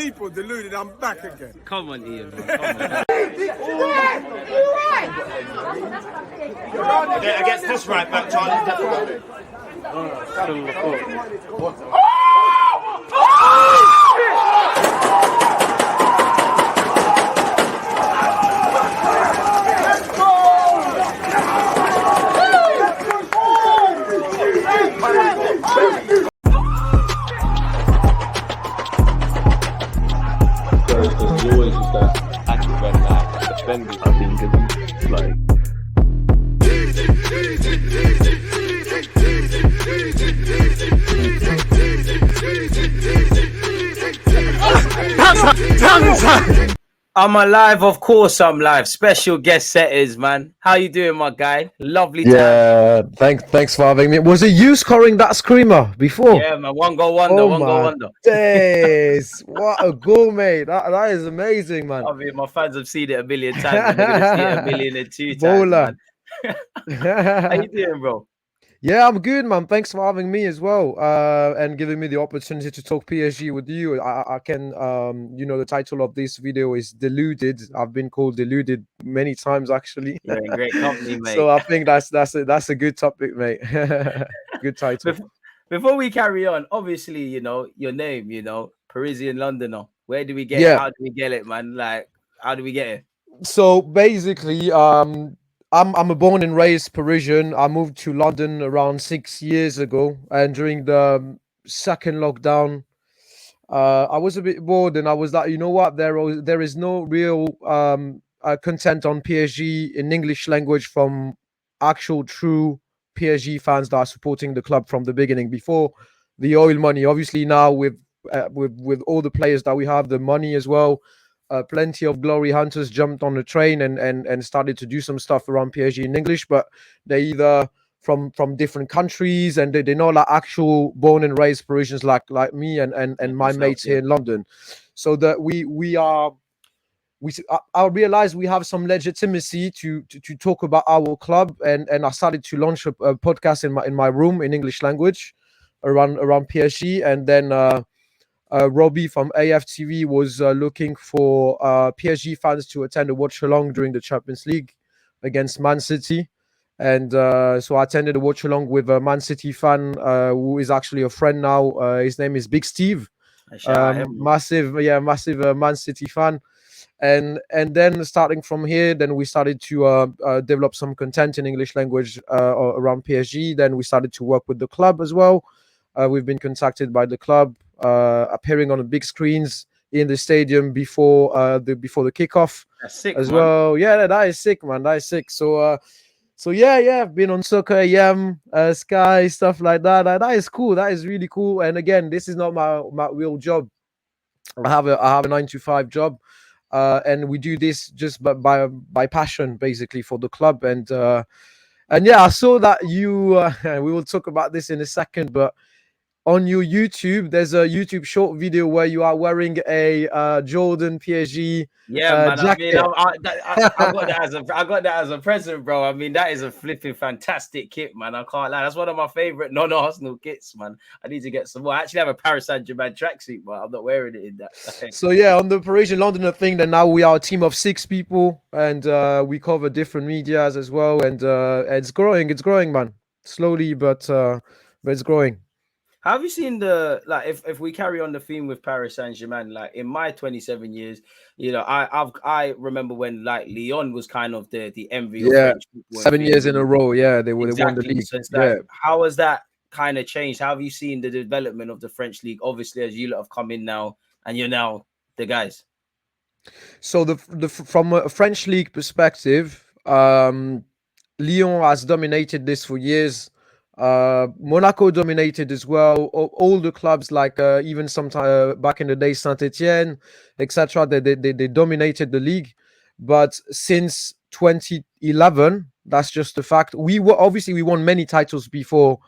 people deluded. I'm back again. Come on, Ian, man. Come on. Yeah, against this right back, Charlie. I've been given like I'm alive, of course I'm live. Special guest setters, man. How you doing, my guy? Lovely time. yeah. Thanks for having me. Was it you scoring that screamer before? Yeah, man. One goal wonder. Oh One my goal wonder. days! What a goal, mate. That is amazing, man. I mean, my fans have seen it a million times, and they're gonna see it a million and two times, Bowler. man. How you doing, bro? Yeah, I'm good, man. Thanks for having me as well, and giving me the opportunity to talk PSG with you. I can, the title of this video is "Deluded." I've been called deluded many times, actually. You're in great company, mate. So I think that's a good topic, mate. Good title. Before we carry on, obviously, your name, Parisian Londoner. Where do we get it? Yeah. How do we get it, man? Like, how do we get it? So basically, I'm a born and raised Parisian. I moved to London around 6 years ago, and during the second lockdown, I was a bit bored, and I was like, you know what? There is no real content on PSG in English language from actual true PSG fans that are supporting the club from the beginning. Before the oil money, obviously now with all the players that we have, the money as well. Plenty of glory hunters jumped on the train and started to do some stuff around PSG in English, but they either from different countries, and they're not like actual born and raised Parisians like me and my mates here in London. So that I realized we have some legitimacy to talk about our club, and I started to launch a podcast in my room in English language around PSG, and then Robbie from AFTV was looking for PSG fans to attend a watch along during the Champions League against Man City, and so I attended a watch along with a Man City fan who is actually a friend now. His name is Big Steve, massive Man City fan, and then starting from here, then we started to develop some content in English language around PSG. Then we started to work with the club as well. We've been contacted by the club, appearing on the big screens in the stadium before the kickoff. That's sick, as man. well. Yeah, that is sick, man. That is sick. So yeah, I've been on Soccer AM, Sky, stuff like that. That is cool. That is really cool. And again, this is not my real job. I have a 9-to-5 job, and we do this just by passion, basically, for the club. And yeah, I saw that you. We will talk about this in a second, but on your YouTube, there's a YouTube short video where you are wearing a Jordan PSG jacket. I got that as a present, bro. I mean, that is a flipping fantastic kit, man. I can't lie. That's one of my favorite non-Arsenal kits, man. I need to get some more. I actually have a Paris Saint-Germain tracksuit, but I'm not wearing it in that. So yeah, on the Parisian London thing, then now we are a team of 6 people, and we cover different medias as well, and it's growing, man. Slowly, but it's growing. How have you seen if we carry on the theme with Paris Saint-Germain, like in my 27 years, I remember when like Lyon was kind of the envy. Yeah, of French 7 years in a row. Yeah, they won the league. So it's like, how has that kind of changed? How have you seen the development of the French league? Obviously, as you lot have come in now, and you're now the guys. So from a French league perspective, Lyon has dominated this for years. Monaco dominated as well. All the clubs, like even sometime back in the day, Saint-Etienne, etc. They dominated the league. But since 2011, that's just a fact. We won many titles before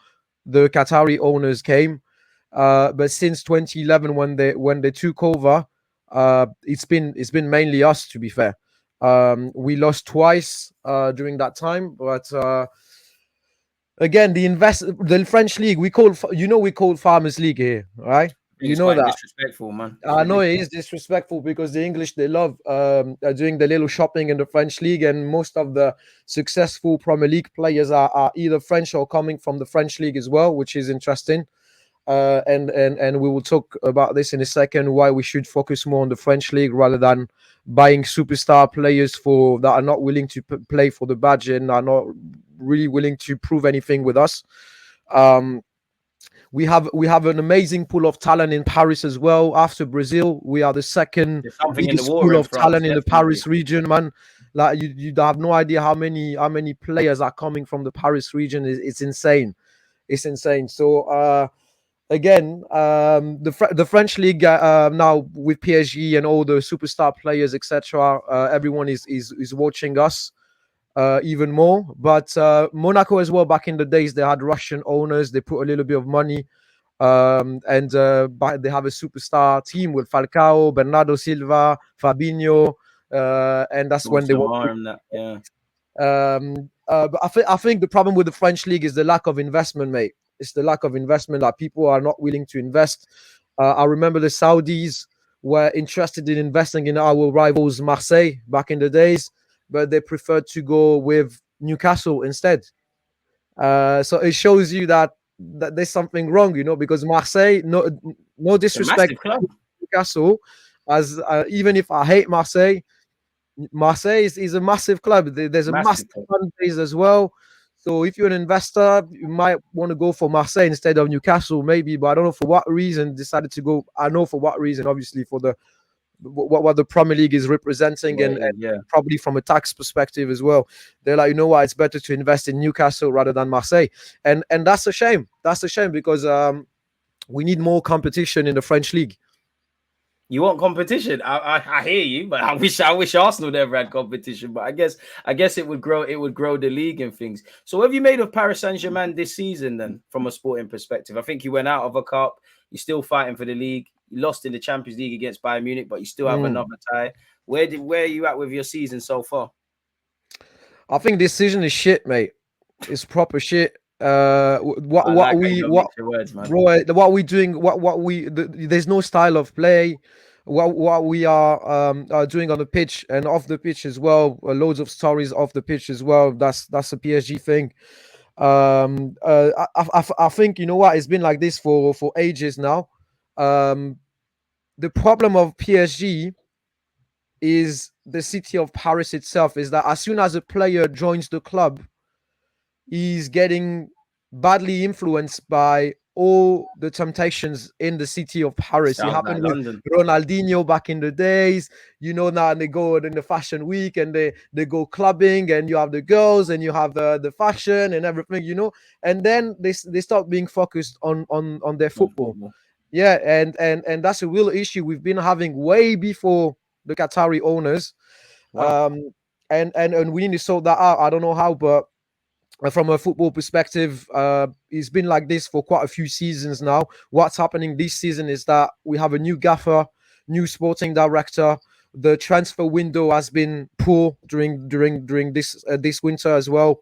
the Qatari owners came. But since 2011, when they took over, it's been mainly us, to be fair. We lost twice during that time, but again, the French league, we call Farmers League here, right? think You it's know quite that. disrespectful, man. I Excuse know me. it is disrespectful because the English, they love doing the little shopping in the French league, and most of the successful Premier League players are either French or coming from the French league as well, which is interesting. And we will talk about this in a second, why we should focus more on the French league rather than buying superstar players for that are not willing to play for the badge and are not really willing to prove anything with us. Um, we have an amazing pool of talent in Paris as well. After Brazil, we are the second There's something in the biggest water pool in of France, talent in the definitely. Paris region, man. Like you have no idea how many players are coming from the Paris region. It's insane. It's insane. So again, the French league now with PSG and all the superstar players, etc. Everyone is watching us even more. But Monaco as well. Back in the days, they had Russian owners. They put a little bit of money, and they have a superstar team with Falcao, Bernardo Silva, Fabinho, and that's when they were. Samar and that, yeah. But I think the problem with the French league is the lack of investment, mate. It's the lack of investment that people are not willing to invest. I remember the Saudis were interested in investing in our rivals Marseille back in the days, but they preferred to go with Newcastle instead. So it shows you that there's something wrong, because Marseille, no It's a disrespect massive club. to Newcastle, as even if I hate Marseille, Marseille is a massive club. There's a Massive massive club. fan base as well. So if you're an investor, you might want to go for Marseille instead of Newcastle, maybe. But I don't know for what reason decided to go. I know for what reason, obviously for the what the Premier League is representing, Yeah, and yeah. probably from a tax perspective as well. They're like, you know what, it's better to invest in Newcastle rather than Marseille, and that's a shame. That's a shame because we need more competition in the French league. You want competition? I hear you, but I wish Arsenal never had competition. But I guess it would grow the league and things. So, what have you made of Paris Saint-Germain this season then, from a sporting perspective? I think you went out of a cup. You're still fighting for the league. You lost in the Champions League against Bayern Munich, but you still have another tie. Where are you at with your season so far? I think this season is shit, mate. It's proper shit. What I what like how you we don't what mix your words, man. bro, what we doing? There's no style of play. What we are doing on the pitch and off the pitch as well. Loads of stories off the pitch as well. That's a PSG thing. I think you know what, it's been like this for ages now. The problem of PSG is the city of Paris itself. Is that as soon as a player joins the club, he's getting badly influenced by all the temptations in the city of Paris. It Sounds like happened with London. Ronaldinho back in the days. Now they go in the fashion week and they go clubbing, and you have the girls and you have the fashion and everything. And then they start being focused on their football. Yeah, and that's a real issue we've been having way before the Qatari owners. Wow. And we need to sort that out. I don't know how, but from a football perspective, it's been like this for quite a few seasons now. What's happening this season is that we have a new gaffer, new sporting director. The transfer window has been poor during this winter as well.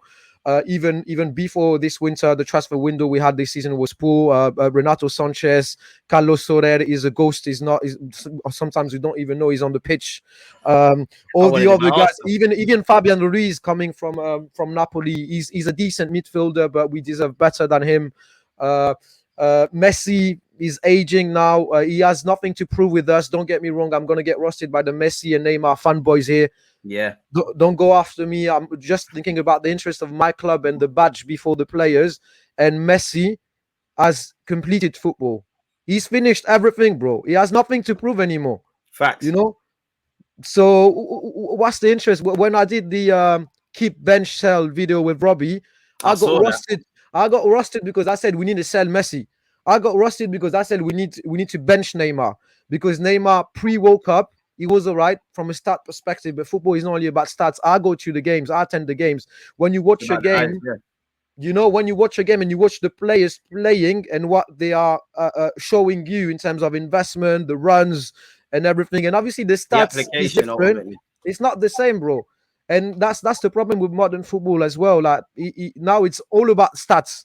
Even before this winter, the transfer window we had this season was poor. Renato Sanchez, Carlos Soler is a ghost. Sometimes we don't even know he's on the pitch. All the other guys, even Fabian Ruiz coming from Napoli, he's a decent midfielder, but we deserve better than him. Messi is aging now. He has nothing to prove with us. Don't get me wrong. I'm gonna get roasted by the Messi and Neymar fanboys here. Yeah. Don't go after me. I'm just thinking about the interest of my club and the badge before the players. And Messi has completed football. He's finished everything, bro. He has nothing to prove anymore. Facts. So what's the interest? When I did the keep bench sell video with Robbie, I got rusted. I got rusted because I said we need to sell Messi. I got rusted because I said we need to bench Neymar, because Neymar pre-World Cup, he was all right from a stat perspective, but football is not only about stats. I go to the games, I attend the games. When you watch a game, when you watch a game and you watch the players playing and what they are showing you in terms of investment, the runs and everything, and obviously the stats is different. It's not the same, bro. And that's the problem with modern football as well. Like now it's all about stats.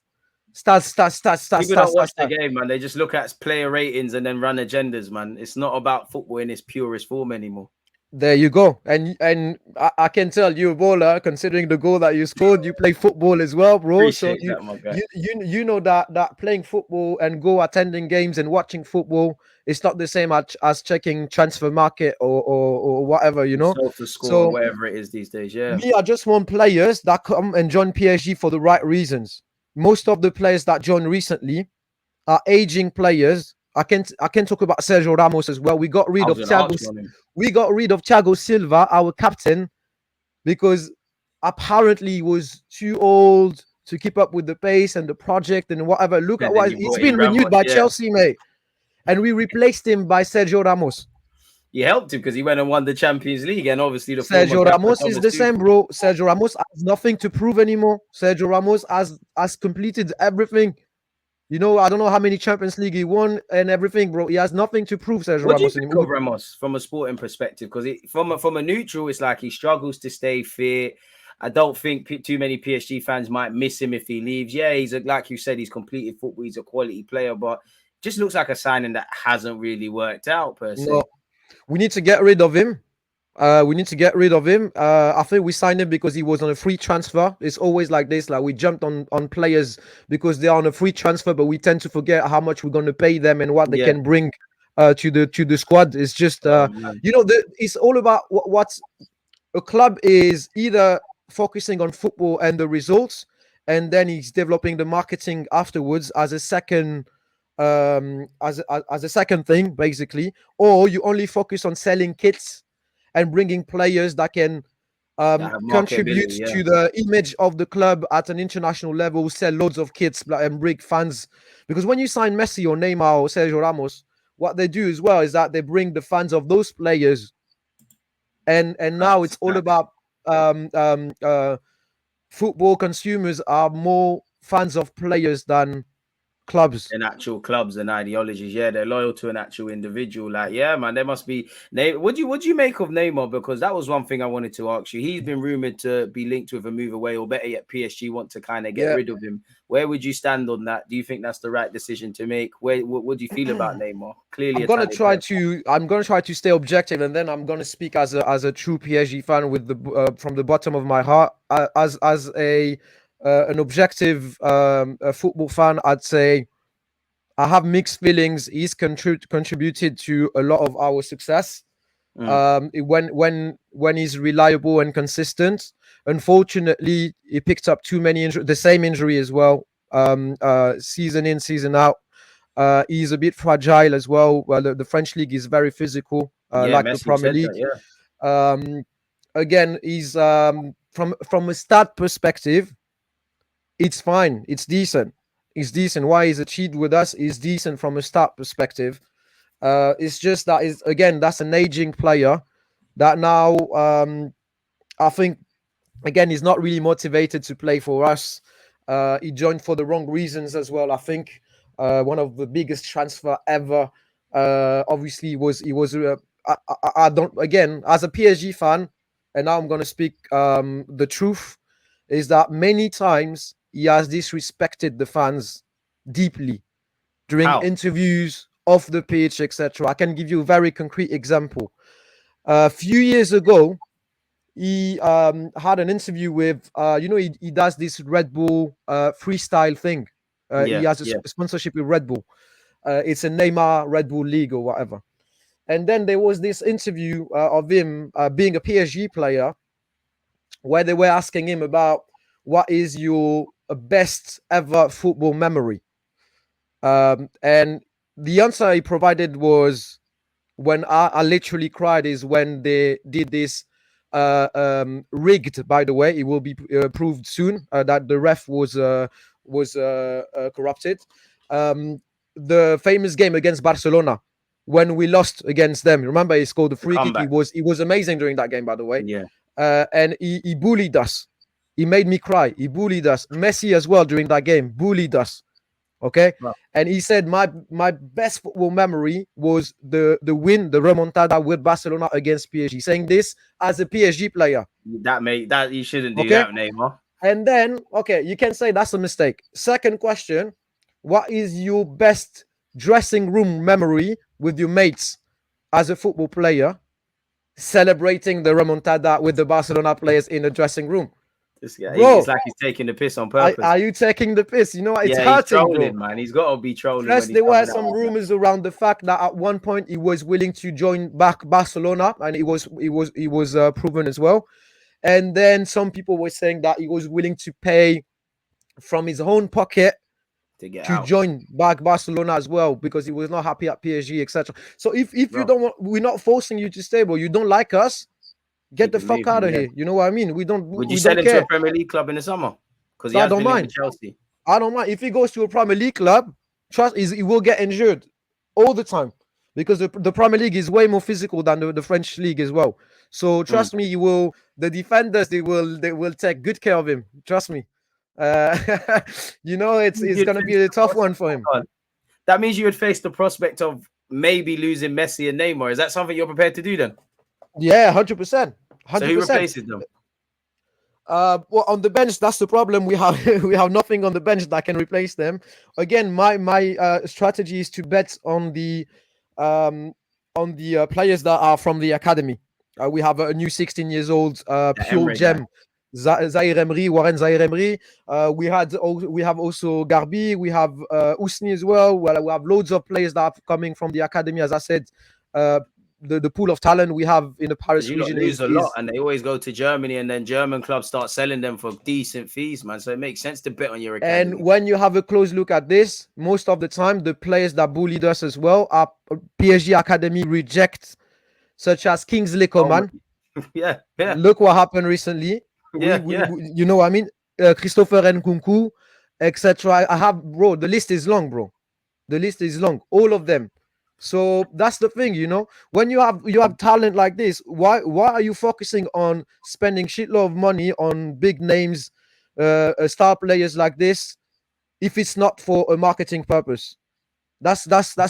People don't watch the game, man. They just look at player ratings and then run agendas, man. It's not about football in its purest form anymore. There you go. And I can tell you, baller, considering the goal that you scored, you play football as well, bro. Appreciate So that, my guy. you know that playing football and go attending games and watching football is not the same as checking transfer market or whatever, you know. Sofa score, So whatever it is these days, yeah. me, I just want players that come and join PSG for the right reasons. Most of the players that joined recently are aging players. I can talk about Sergio Ramos as well. We got rid of Thiago Silva, our captain, because apparently he was too old to keep up with the pace and the project and whatever. Look at what it's been renewed by Chelsea, mate. And we replaced him by Sergio Ramos. You helped him because he went and won the Champions League, and obviously the Sergio Ramos is the same, bro. Sergio Ramos has nothing to prove anymore. Sergio Ramos has completed everything. You know, I don't know how many Champions League he won and everything, bro. He has nothing to prove, Sergio Ramos. What do you think of Ramos from a sporting perspective? Because from a neutral, it's like he struggles to stay fit. I don't think too many PSG fans might miss him if he leaves. Yeah, he's like you said, he's completed football. He's a quality player, but just looks like a signing that hasn't really worked out per se. No, we need to get rid of him. I think we signed him because he was on a free transfer. It's always like this. Like we jumped on players because they're on a free transfer, but we tend to forget how much we're going to pay them and what they can bring to the squad. It's just you know, it's all about what a club is either focusing on football and the results, and then he's developing the marketing afterwards as a second as a second thing, basically, or you only focus on selling kits and bringing players that can contribute to the image of the club at an international level, sell loads of kits and bring fans. Because when you sign Messi or Neymar or Sergio Ramos, what they do as well is that they bring the fans of those players. And now it's all about football consumers are more fans of players than clubs and actual clubs and ideologies. Yeah, they're loyal to an actual individual. Like, yeah, man, there must be. What do you make of Neymar? Because that was one thing I wanted to ask you. He's been rumored to be linked with a move away, or better yet, PSG want to kind of get rid of him. Where would you stand on that? Do you think that's the right decision to make? What do you feel about Neymar? Clearly, I'm gonna try to stay objective, and then I'm gonna speak as a true PSG fan with the from the bottom of my heart. As an objective football fan, I'd say I have mixed feelings. He's contributed to a lot of our success. When he's reliable and consistent. Unfortunately, he picked up too many the same injury as well. Season in, season out. He's a bit fragile as well. Well, the French league is very physical, like Messi, the Premier League. Again, he's from a stat perspective, it's fine. It's decent. Why he's achieved with us is decent from a stat perspective. It's just that that's an aging player that now I think again he's not really motivated to play for us. He joined for the wrong reasons as well. I think one of the biggest transfer ever. Obviously, he was. I don't, again, as a PSG fan, and now I'm going to speak the truth, is that many times he has disrespected the fans deeply during interviews, off the pitch, etc. I can give you a very concrete example. A few years ago, he had an interview with, he does this Red Bull freestyle thing. He has a sponsorship with Red Bull. It's a Neymar Red Bull League or whatever. And then there was this interview of him being a PSG player where they were asking him about what is your best ever football memory. And the answer he provided was, when I literally cried, is when they did this rigged, by the way, it will be proved soon that the ref was corrupted. The famous game against Barcelona, when we lost against them. Remember, he scored the free kick. He was amazing during that game, by the way. Yeah. And he bullied us. He made me cry. He bullied us. Messi as well during that game bullied us. Okay. Wow. And he said my best football memory was the win, the remontada with Barcelona against PSG. Saying this as a PSG player. That you shouldn't do that, Neymar. And then, okay, you can say that's a mistake. Second question, what is your best dressing room memory with your mates as a football player celebrating the remontada with the Barcelona players in the dressing room? This guy, Bro, it's like he's taking the piss on purpose. are you taking the piss? You know what? It's Yeah, he's hurting, trolling, bro. man. He's got to be trolling when First, he's there were coming out some like that. rumors around the fact that at one point he was willing to join back Barcelona, and it was proven as well. And then some people were saying that he was willing to pay from his own pocket To get to out. join back Barcelona as well because he was not happy at PSG, etc. So if you Bro. don't want, we're not forcing you to stay, bro. You don't like us, get You the can fuck leave, out of yeah. here. You know what I mean? We don't. Would you We sell don't him to care. a Premier League club in the summer? Because he I has don't been linked mind. with Chelsea. I don't mind if he goes to a Premier League club. Trust he will get injured all the time because the Premier League is way more physical than the French league as well. So trust me, he will. The defenders they will take good care of him. Trust me. You know it's gonna be a tough one for him. That means you would face the prospect of maybe losing Messi and Neymar. Is that something you're prepared to do then? Yeah, 100%. So who replaces them? Well, on the bench, that's the problem. We have we have nothing on the bench that can replace them. Again, my strategy is to bet on the players that are from the academy. We have a new 16 years old pure Emre gem, Zahir Emery, Warren Zahir Emery. We have also Garbi. We have Ousni as well. Well, we have loads of players that are coming from the academy. As I said, the pool of talent we have in the Paris You lot region lose a lot, and they always go to Germany, and then German clubs start selling them for decent fees, man. So it makes sense to bet on your academy. And when you have a close look at this, most of the time, the players that bullied us as well are PSG Academy rejects, such as Kingsley Coman. Yeah. Look what happened recently. Yeah. You know what I mean? Christopher Nkunku, etc. I have, bro, the list is long, bro. The list is long. All of them. So that's the thing, you know. When you have talent like this, why are you focusing on spending shitload of money on big names, star players like this, if it's not for a marketing purpose? That's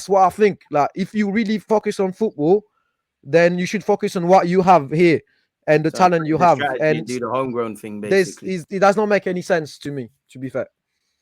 what I think. Like, if you really focus on football, then you should focus on what you have here and the talent you have. And do the homegrown thing, basically. It does not make any sense to me, to be fair.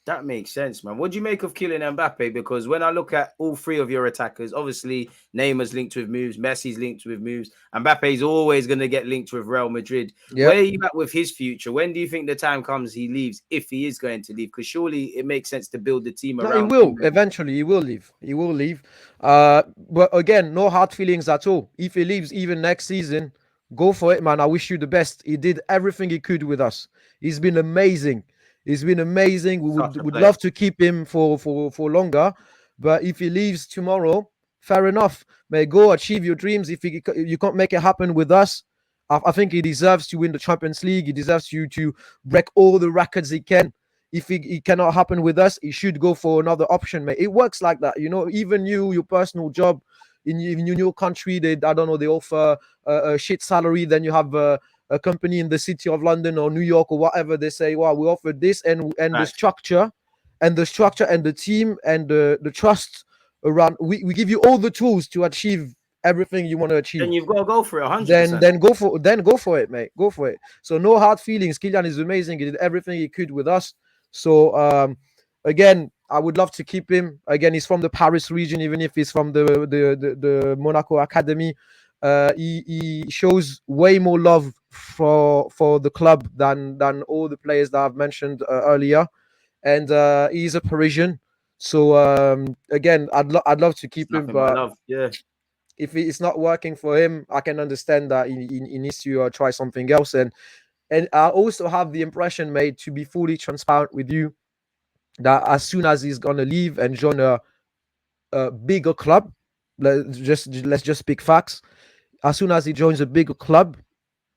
That makes sense, man. What do you make of Kylian Mbappe? Because when I look at all three of your attackers, obviously Neymar's linked with moves, Messi's linked with moves, Mbappe's always going to get linked with Real Madrid. Yep. Where are you at with his future? When do you think the time comes he leaves, if he is going to leave? Because surely it makes sense to build the team around him. He will. Eventually, he will leave. He will leave. But again, no hard feelings at all. If he leaves even next season, go for it, man. I wish you the best. He did everything he could with us. He's been amazing. He's been amazing. We would love to keep him for longer. But if he leaves tomorrow, fair enough. May go achieve your dreams. If you can't make it happen with us, I think he deserves to win the Champions League. He deserves you to break all the records he can. If it cannot happen with us, he should go for another option, mate. It works like that. You know, even your personal job in your country, I don't know, they offer a shit salary. Then you have a company in the city of London or New York or whatever, they say, wow, we offer this, and the structure and the team and the trust around, we give you all the tools to achieve everything you want to achieve. Then you've got to go for it 100%. Then go for it, mate. Go for it. So no hard feelings. Kylian is amazing. He did everything he could with us. So again, I would love to keep him. Again, he's from the Paris region, even if he's from the Monaco Academy. He shows way more love for the club than all the players that I've mentioned earlier, and he's a Parisian. So again, I'd love to keep him, but if it's not working for him, I can understand that he needs to try something else. And I also have the impression, mate, to be fully transparent with you, that as soon as he's gonna leave and join a bigger club, let's just speak facts. As soon as he joins a bigger club,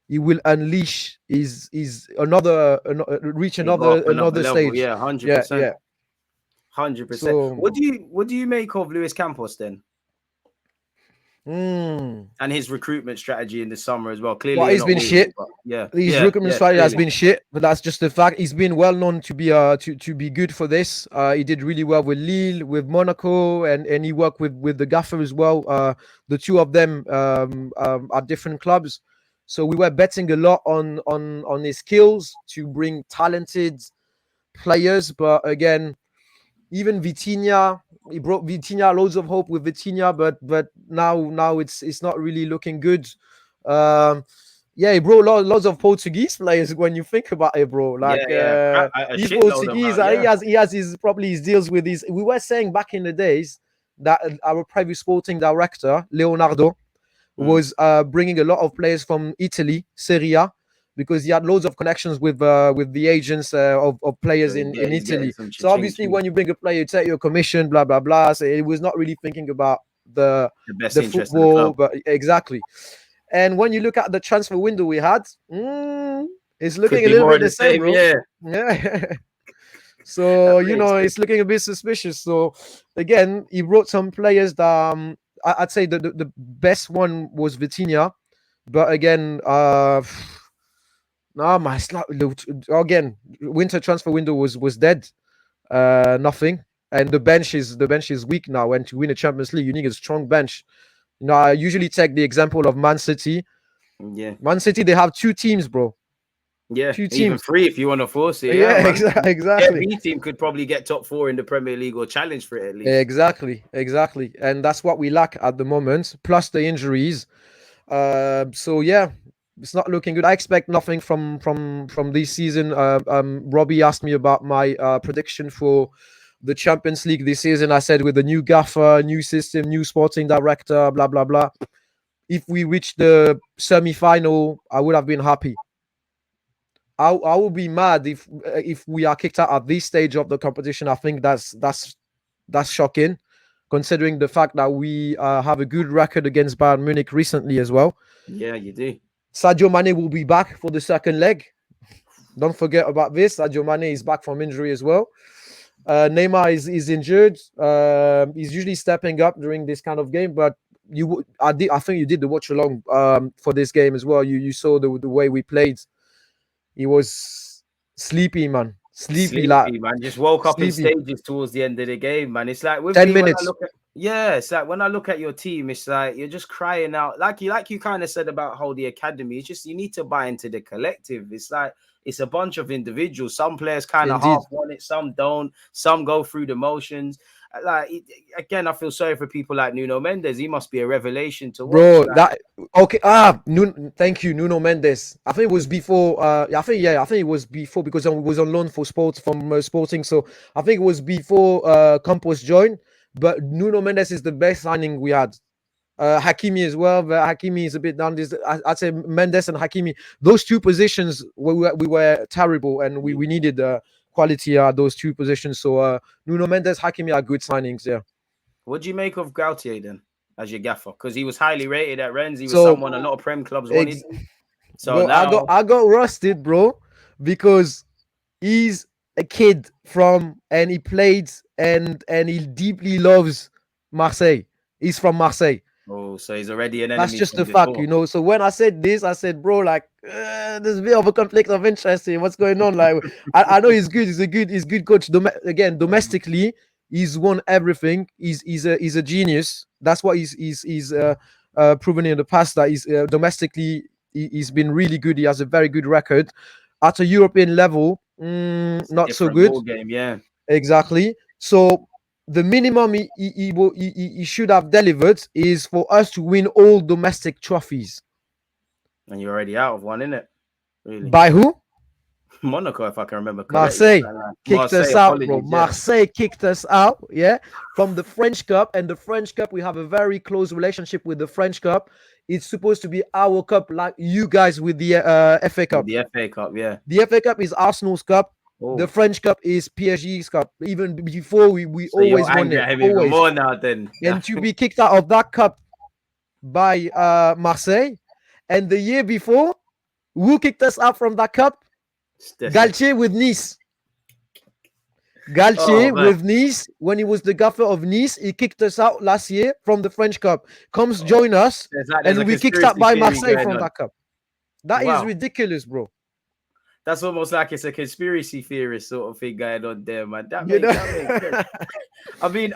he will unleash his another stage. Level. Yeah, 100%. Yeah, 100%. So, what do you make of Luis Campos then? And his recruitment strategy in the summer as well. Clearly, he's been shit. His recruitment strategy has been shit, but that's just the fact. He's been well known to be to be good for this. He did really well with Lille, with Monaco, and he worked with the gaffer as well. The two of them are different clubs. So we were betting a lot on his skills to bring talented players. But again, even Vitinha, he brought Vitinha, loads of hope with Vitinha, but now it's not really looking good. Yeah, he brought lots of Portuguese players when you think about it, bro. Like a these shitload Portuguese, amount, he has his probably his deals with these. We were saying back in the days that our previous sporting director Leonardo was bringing a lot of players from Italy, Serie A, because he had loads of connections with the agents of players So in he's getting Italy. some So obviously, cha-ching. when you bring a player, you take your commission, blah blah blah. So it was not really thinking about the The best interest of the football, club. but exactly. And when you look at the transfer window we had, it's looking Could a be little more bit of the the same, same, bro. yeah. Yeah. So That's it's looking a bit suspicious. So again, he brought some players that I'd say the best one was Vitinha, but again, no, my again, winter transfer window was dead. Nothing, and the bench is weak now. And to win a Champions League, you need a strong bench. I usually take the example of Man City. Yeah. Man City, they have two teams, bro. Yeah, Two even teams. 3 if you want to force it. Yeah, Man. exactly. B team could probably get top 4 in the Premier League or challenge for it at least. Exactly. And that's what we lack at the moment, plus the injuries. So yeah, it's not looking good. I expect nothing from this season. Robbie asked me about my prediction for the Champions League this season. I said with the new gaffer, new system, new sporting director, blah blah blah. If we reach the semi-final, I would have been happy. I will be mad if we are kicked out at this stage of the competition. I think that's shocking, considering the fact that we have a good record against Bayern Munich recently as well. Yeah, you do. Sadio Mane will be back for the second leg. Don't forget about this. Sadio Mane is back from injury as well. Neymar is injured. He's usually stepping up during this kind of game, but I think you did the watch along for this game as well. You saw the way we played. He was sleepy, man. Sleepy, like man. Just woke up in sleepy. stages towards the end of the game, man. It's like with 10 me minutes. it's like when I look at your team, it's like you're just crying out, like you kind of said about how the academy. It's just you need to buy into the collective. It's like it's a bunch of individuals. Some players kind of Indeed. half want it, some don't. Some go through the motions. Like again, I feel sorry for people like Nuno Mendes. He must be a revelation to watch. Bro, Like, okay. Thank you, Nuno Mendes. I think it was before. I think it was before because I was on loan for Sporting. So I think it was before Campos joined. But Nuno Mendes is the best signing we had. Hakimi as well, but Hakimi is a bit down. I'd say Mendes and Hakimi. Those two positions we were terrible, and we needed quality at those two positions. So Nuno Mendes, Hakimi are good signings. Yeah. what do you make of Gautier then as your gaffer? Because he was highly rated at Rennes. He was So, someone a lot of Prem clubs wanted. So bro, now I got rusted, bro, because he's a kid and he played and he deeply loves Marseille. He's from Marseille. oh, so he's already an enemy. That's just from a fact, before. So when I said this, I said, bro, like there's a bit of a conflict of interest here. What's going on? Like, I know he's good. He's a good coach. Domestically, he's won everything. He's a genius. That's what he's proven in the past. That he's domestically he's been really good. He has a very good record. At a European level, not so Different good. ball game, yeah. Exactly. So the minimum he should have delivered is for us to win all domestic trophies. And you're already out of one, innit? Really? By who? Monaco, if I can remember Marseille correctly. kicked us out, bro. Marseille kicked us out, yeah, from the French Cup. And the French Cup, we have a very close relationship with the French Cup. It's supposed to be our cup, like you guys with the FA Cup. The FA Cup, yeah. The FA Cup is Arsenal's cup. Oh. The French Cup is PSG's cup. Even before we So always you're won angry it. at him even Always. more now then. And to be kicked out of that cup by Marseille, and the year before, who kicked us out from that cup? Galtier with Nice. Galtier with Nice, when he was the gaffer of Nice, he kicked us out last year from the French Cup. Comes join us, and we kicked out by Marseille from that cup. That is ridiculous, bro. That's almost like it's a conspiracy theorist sort of thing going on there, man. That You makes know? sense. I mean,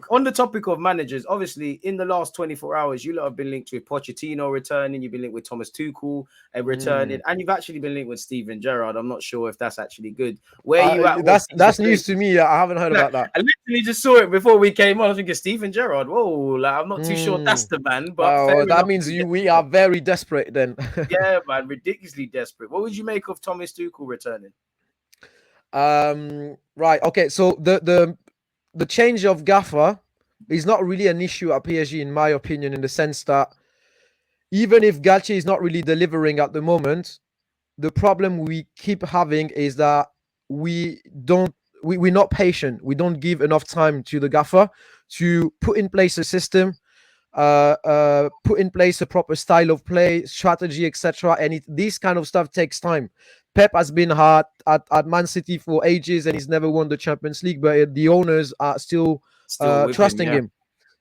on the topic of managers, obviously, in the last 24 hours, you lot have been linked with Pochettino returning, you've been linked with Thomas Tuchel returning, and you've actually been linked with Steven Gerrard. I'm not sure if that's actually good. Where are you at? That's news to me. I haven't heard about that. I literally just saw it before we came on. I was thinking Steven Gerrard. Whoa, like, I'm not too sure that's the man, but fair that enough. means we are very desperate then. Yeah, man, ridiculously desperate. What would you make of Thomas Tuchel returning? Right. Okay. So the change of gaffer is not really an issue at PSG, in my opinion, in the sense that even if Galtier is not really delivering at the moment, the problem we keep having is that we're not patient. We don't give enough time to the gaffer to put in place a system, put in place a proper style of play, strategy, etc. And this kind of stuff takes time. Pep has been hard at Man City for ages and he's never won the Champions League, but the owners are still trusting him.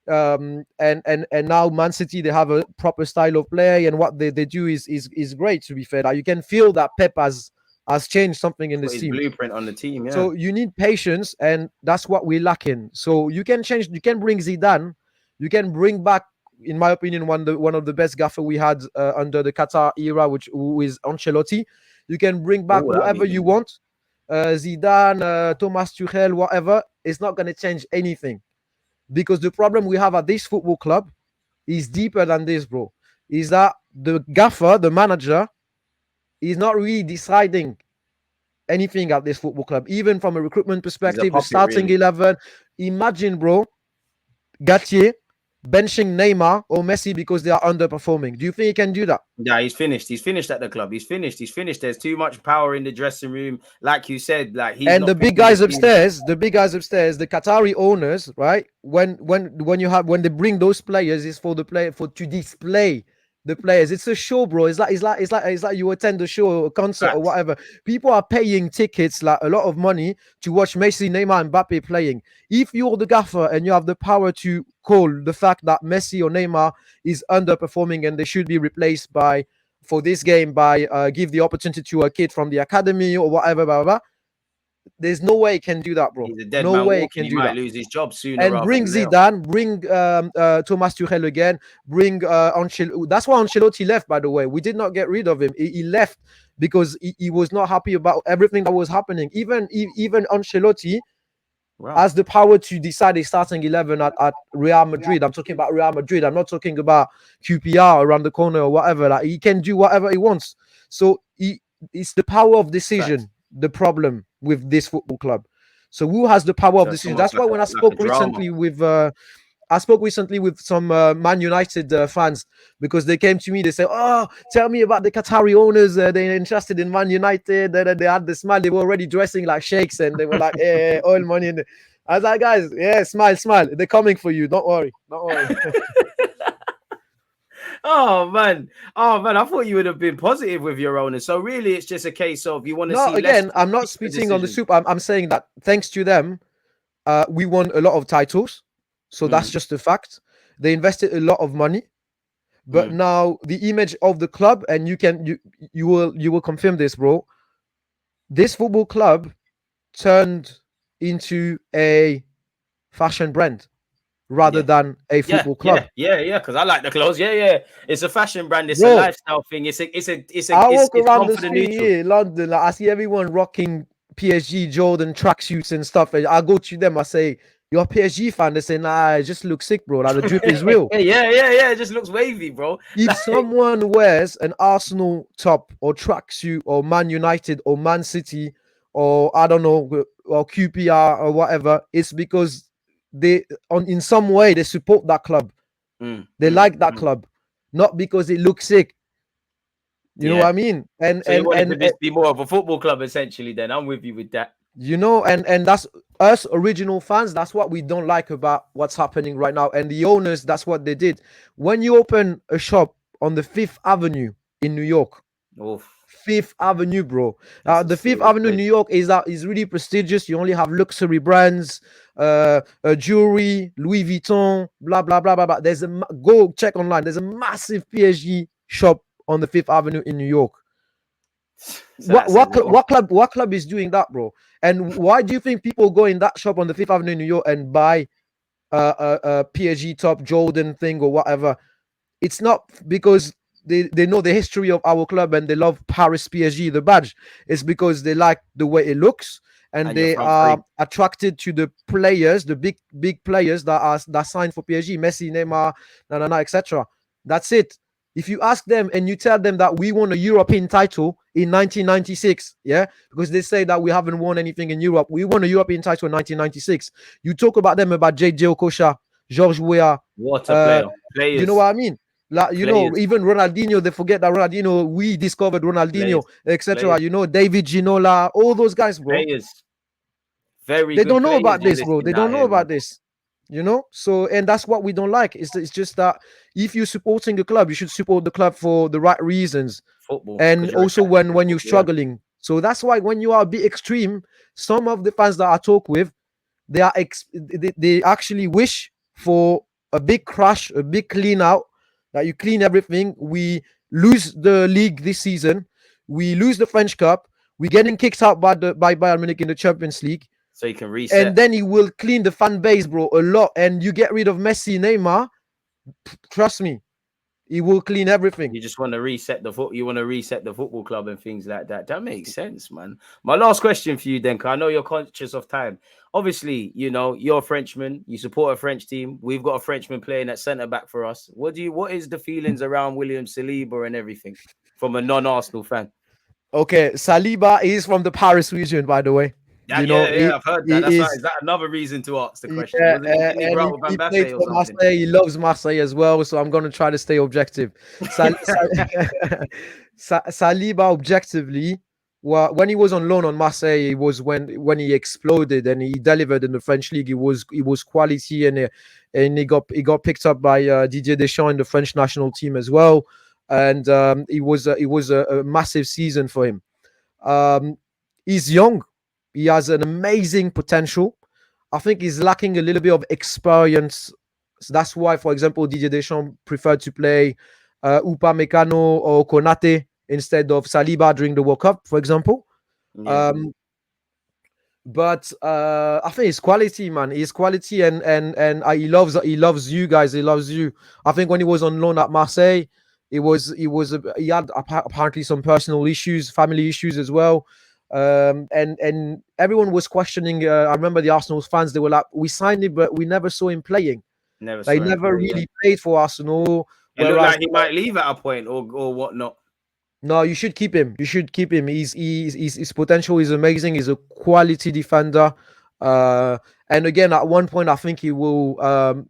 And now Man City, they have a proper style of play, and what they do is great, to be fair. Like, you can feel that Pep has changed something in this team. Blueprint on the team, yeah. So you need patience, and that's what we're lacking. So you can bring Zidane, you can bring back, in my opinion, one of the best gaffer we had under the Qatar era, who is Ancelotti. You can bring back whoever you want, Zidane, Thomas Tuchel, whatever. It's not going to change anything, because the problem we have at this football club is deeper than this, bro. Is that the gaffer, the manager, is not really deciding anything at this football club, even from a recruitment perspective, the starting 11. Imagine, bro, Galtier benching Neymar or Messi because they are underperforming. Do you think he can do that? Yeah, he's finished. He's finished at the club. He's finished. There's too much power in the dressing room, like you said. Like he's and the big guys upstairs, the Qatari owners, right? When they bring those players, it's for to display the players. It's a show, bro. It's like you attend a show, a concert, or whatever. People are paying tickets, like a lot of money, to watch Messi, Neymar, and Mbappe playing. If you're the gaffer and you have the power to call the fact that Messi or Neymar is underperforming and they should be replaced for this game by give the opportunity to a kid from the academy or whatever, blah, blah, blah. There's no way he can do that, bro. He's a dead no man way walking. he can do might that. lose his job sooner. And bring Zidane, bring Thomas Tuchel again, bring Ancelotti. That's why Ancelotti left, by the way. We did not get rid of him. He left because he was not happy about everything that was happening. Even Ancelotti has the power to decide a starting 11 at Real Madrid. I'm talking about Real Madrid. I'm not talking about QPR around the corner or whatever. Like, he can do whatever he wants. So it's the power of decision, the problem with this football club. So who has the power of decision? That's why when I spoke recently with some Man United fans, because they came to me, they said, "Oh, tell me about the Qatari owners. They're interested in Man United." They had the smile. They were already dressing like sheikhs, and they were like, oil money. I was like, guys, yeah, smile. They're coming for you. Don't worry. Oh man, I thought you would have been positive with your owners. So really, it's just a case of you want to see. No, again, I'm not spitting on the soup. I'm saying that thanks to them, we won a lot of titles. So that's just a fact. They invested a lot of money, but now the image of the club, and you will confirm this, bro. This football club turned into a fashion brand rather than a football club. Yeah. Because I like the clothes. Yeah. It's a fashion brand. It's a lifestyle thing. It's I walk around the street here in London. Like, I see everyone rocking PSG Jordan tracksuits and stuff. And I go to them. I say, "You're a PSG fan?" They say, "Nah, it just looks sick, bro. Like, the drip is real." Yeah. It just looks wavy, bro. If someone wears an Arsenal top or tracksuit or Man United or Man City or I don't know, or QPR or whatever, it's because in some way they support that club. They like that club, not because it looks sick. You know what I mean? And so you want this be more of a football club, essentially. Then I'm with you with that. You know, and that's us original fans. That's what we don't like about what's happening right now. And the owners, that's what they did. When you open a shop on the 5th Avenue in New York, 5th Avenue, bro. The 5th Avenue in New York is really prestigious. You only have luxury brands, jewelry, Louis Vuitton, blah blah blah blah blah. Go check online. There's a massive PSG shop on the 5th Avenue in New York. So that says it all. What club is doing that, bro? And why do you think people go in that shop on the Fifth Avenue in New York and buy a PSG top Jordan thing or whatever? It's not because they know the history of our club and they love Paris PSG, the badge. It's because they like the way it looks and You're they front are three. attracted to the players, the big players that signed for PSG, Messi, Neymar, etc. That's it. If you ask them and you tell them that we won a European title in 1996, yeah, because they say that we haven't won anything in Europe. We won a European title in 1996. You talk about them about JJ Okocha, Georges Weah, What a player. you know Players. what I mean? Like, you know, Players. even Ronaldinho, they forget that Ronaldinho, we discovered Ronaldinho, Players. etc. Players. You know, David Ginola, all those guys, bro. Players. Very They good don't know players about you're this, bro. listing They don't out know here, man. about this. You know, so and that's what we don't like. It's just that if you're supporting a club, you should support the club for the right reasons, Football. and Because you're also attracted when to you're football. Yeah. struggling. So that's why when you are a bit extreme, some of the fans that I talk with, they actually wish for a big crash, a big clean out, that you clean everything. We lose the league this season, we lose the French Cup, we're getting kicked out by Bayern Munich in the Champions League, So you can reset. and then he will clean the fan base, bro, a lot, and you get rid of Messi, Neymar. Trust me, he will clean everything. You just want to reset the foot. You want to reset the football club and things like that. That makes sense, man. My last question for you, then, because I know you're conscious of time. Obviously, you know you're a Frenchman. You support a French team. We've got a Frenchman playing at centre back for us. What is the feelings around William Saliba and everything from a non-Arsenal fan? Okay, Saliba is from the Paris region, by the way. You know, Yeah, I've heard that. he That's why. is. Is that another reason to ask the question? Yeah, Didn't he and grow up with he played Mbappe or for something? Marseille. He loves Marseille as well. So I'm going to try to stay objective. Saliba, objectively, well, when he was on loan on Marseille, it was when he exploded and he delivered in the French league. He was quality, and he got picked up by Didier Deschamps in the French national team as well. And it was a massive season for him. He's young. He has an amazing potential. I think he's lacking a little bit of experience. So that's why, for example, Didier Deschamps preferred to play Upamecano or Konate instead of Saliba during the World Cup, for example. Yeah. But I think his quality, man, his quality, and he loves you guys. He loves you. I think when he was on loan at Marseille, he had apparently some personal issues, family issues as well. And everyone was questioning. I remember the Arsenal fans, they were like, "We signed him, but we never saw him playing. Never They saw him never play. Yeah. really played for Arsenal." It looked Whereas like he might leave at a point or whatnot. no, you should keep him. You should keep him. His potential is amazing. He's a quality defender. And again, at one point, I think he will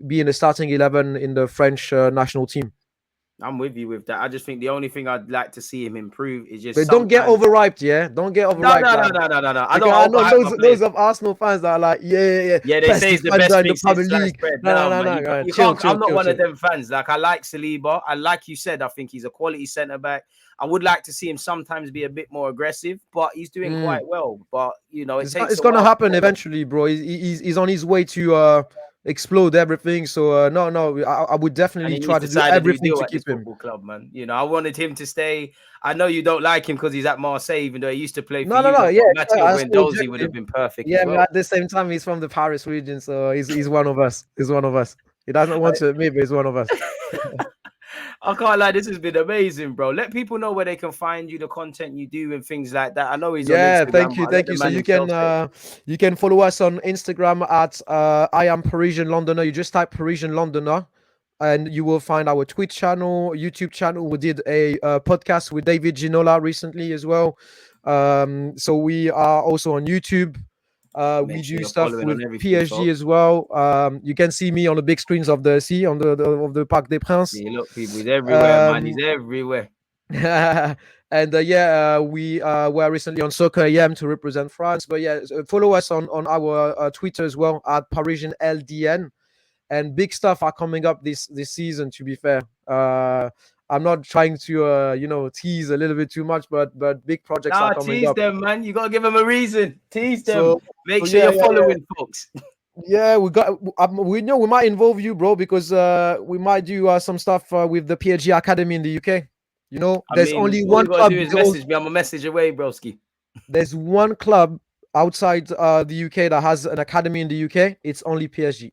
be in the starting 11 in the French national team. I'm with you with that. I just think the only thing I'd like to see him improve is just But don't get sometimes. overhyped, yeah. Don't get No. overhyped. I don't I know overhype my loads players. of Arsenal fans that are like, yeah. Yeah, they Best say he's the defender best in the thing Premier since sliced League. bread. No, Man, no. you Chill, can't. I'm not one chill. of them fans. Like I like Saliba, and like you said, I think he's a quality centre back. I would like to see him sometimes be a bit more aggressive, but he's doing quite well. But you know, it takes It's a gonna while. happen eventually, bro. He's on his way to explode everything. So no, I would And definitely he try needs to to do sign a new everything deal to at this keep him. football club, man. You know, I wanted him to stay. I know you don't like him because he's at Marseille, even though he used to play for you. No. I Yeah, thought Matteo I stay Guendouzi would objective. have been perfect Yeah, as but well. at the same time, he's from the Paris region, so he's one of us. He's one of us. He doesn't want to admit, but he's one of us. I can't lie, this has been amazing, bro. Let people know where they can find you, the content you do, and things like that. I know he's on Yeah, Instagram, but thank let you. the So man himself say. you can follow us on Instagram at I am Parisian Londoner. You just type Parisian Londoner, and you will find our Twitch channel, YouTube channel. We did a podcast with David Ginola recently as well. So we are also on YouTube. Make We sure do you're stuff following with on everything, PSG folks. as well. You can see me on the big screens of the sea on the Parc des Princes. Yeah, look, people, he's everywhere, man. He's Um, everywhere. and we were recently on Soccer AM to represent France. But yeah, so follow us on our Twitter as well at Parisian LDN. And big stuff are coming up this season. To be fair, I'm not trying to tease a little bit too much, but big projects are Nah, coming tease up. them, man. You gotta give them a reason. Tease them. So Make sure you're following, folks. Yeah, we know we might involve you, bro, because we might do some stuff with the PSG Academy in the UK. You know, I there's mean, only all one you gotta club. do is message me. I'm a message away, broski. There's one club outside the UK that has an academy in the UK. It's only PSG.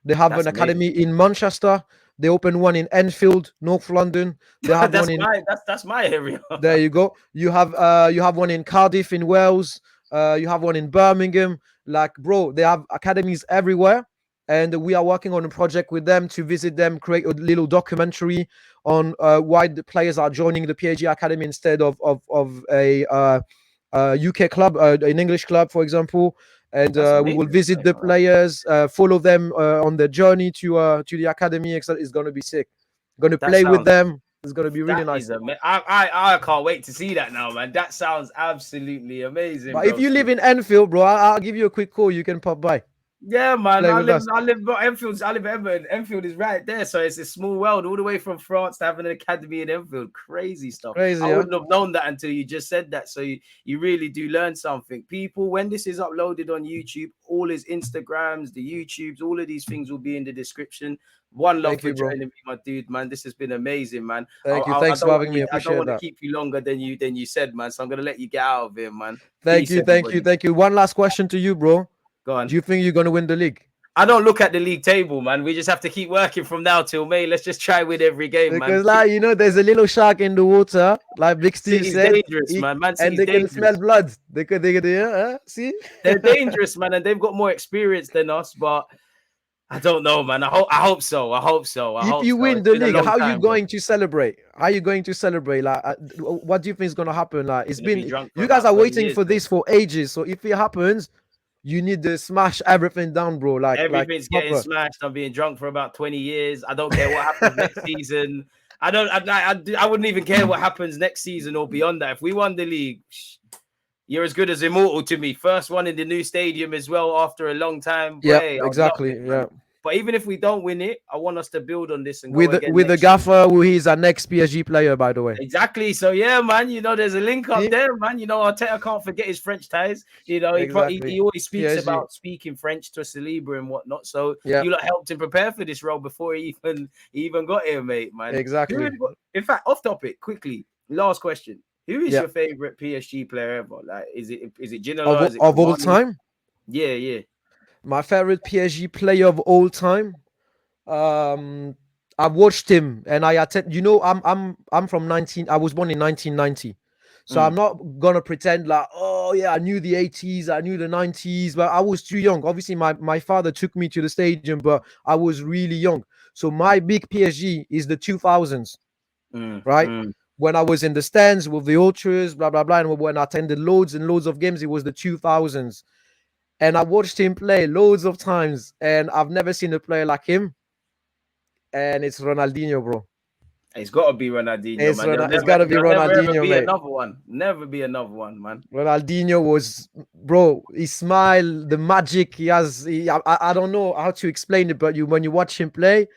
They have That's an amazing. academy in Manchester. They opened one in Enfield, North London. They have one in. That's my area. There you go. You have one in Cardiff in Wales. You have one in Birmingham. Like, bro, they have academies everywhere. And we are working on a project with them to visit them, create a little documentary on why the players are joining the PSG Academy instead of a UK club, an English club, for example. And we will visit the players, follow them on their journey to the academy. It's going to be sick. Going to play with them. It's going to be really nice. I can't wait to see that now, man. That sounds absolutely amazing. But if you live in Enfield, bro, I'll give you a quick call. You can pop by. Yeah, man. I live Enfield. I live Everton. Enfield is right there, so it's a small world. All the way from France to having an academy in Enfield, crazy stuff. Crazy. I wouldn't have known that until you just said that. So you really do learn something. People, when this is uploaded on YouTube, all his Instagrams, the YouTubes, all of these things will be in the description. One love for joining me, my dude, man. This has been amazing, man. Thank you. Thanks for having me. I don't want to keep you longer than you said, man. So I'm gonna let you get out of here, man. Thank you. One last question to you, bro. Go on. Do you think you're gonna win the league? I don't look at the league table, man. We just have to keep working from now till May. Let's just try with every game, man. Because, like, you know, there's a little shark in the water, like Big Steve said. Dangerous, man. And they can smell blood. They could, see? They're dangerous, man, and they've got more experience than us, but I don't know, man. I hope so. If you win the league, how are you going to celebrate? How are you going to celebrate? Like, what do you think is going to happen? Like, it's been, you guys are waiting for this for ages. So if it happens, you need to smash everything down, bro. Like, everything's getting smashed. I'm being drunk for about 20 years. I don't care what happens next season. I wouldn't even care what happens next season or beyond that. If we won the league, you're as good as immortal to me. First one in the new stadium as well after a long time. Yeah, exactly. Yeah. But even if we don't win it, I want us to build on this and with the gaffer, who he's our next PSG player, by the way. Exactly. So yeah, man. You know, there's a link up there, man. You know, Arteta can't forget his French ties. You know, he always speaks about speaking French to Saliba and whatnot. So you lot helped him prepare for this role before he even got here, mate, man. Exactly. In fact, off topic, quickly, last question. Who is your favorite PSG player ever? Like, is it Ginola? Of all time? Yeah. My favorite PSG player of all time. I watched him and I attend. You know, I'm from 19. I was born in 1990, so I'm not gonna pretend like, oh yeah, I knew the 80s, I knew the 90s, but I was too young. Obviously, my father took me to the stadium, but I was really young. So my big PSG is the 2000s, right? When I was in the stands with the ultras, blah blah blah, and when I attended loads and loads of games, it was the 2000s. And I watched him play loads of times, and I've never seen a player like him. And it's Ronaldinho, bro. It's got to be Ronaldinho, man. It's got to be Ronaldinho, mate. Never be another one, man. Ronaldinho was, bro, his smile, the magic he has. I don't know how to explain it, but when you watch him play,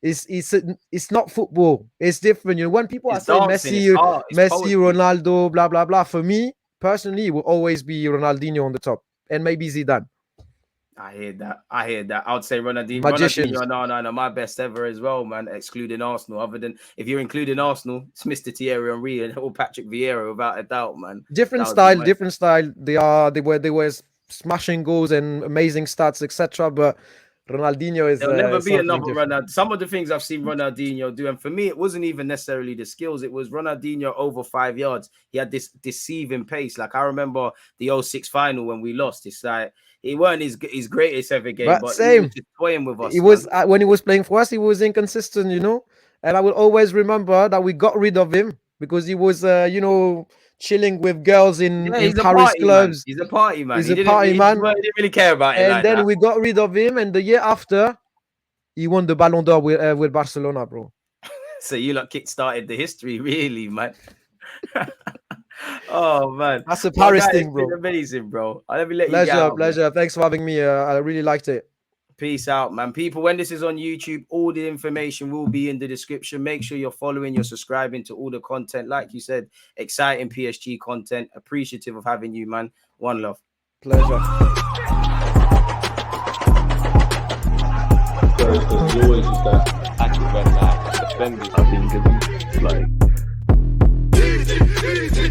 it's not football. It's different. You know, when people are saying Messi, Ronaldo, blah, blah, blah. For me, personally, it will always be Ronaldinho on the top. And maybe Zidane. I hear that. I would say Ronaldinho. Magicians. No, my best ever as well, man. Excluding Arsenal. Other than if you're including Arsenal, it's Mr. Thierry Henry and or Patrick Vieira, without a doubt, man. Different style. They were smashing goals and amazing stats, etc. But Ronaldinho is. There'll never be another Ronaldinho. Some of the things I've seen Ronaldinho do, and for me, it wasn't even necessarily the skills. It was Ronaldinho over 5 yards. He had this deceiving pace. Like I remember the 06 final when we lost. It's like he weren't his greatest ever game, but same. He was just toying with us. He was when he was playing for us. He was inconsistent, you know. And I will always remember that we got rid of him because he was, chilling with girls in Paris clubs. He's a party man. He didn't really care about it. And then we got rid of him, and the year after, he won the Ballon d'Or with Barcelona, bro. So you lot kick-started the history, really, man. Oh man, that's a Paris thing, bro. Amazing, bro. Let me let you go. Pleasure. Thanks for having me. I really liked it. Peace out, man. People, when this is on YouTube, all the information will be in the description. Make sure you're following, you're subscribing to all the content. Like you said, exciting PSG content. Appreciative of having you, man. One love. Pleasure. There's always just that active defending. I think it's like Easy.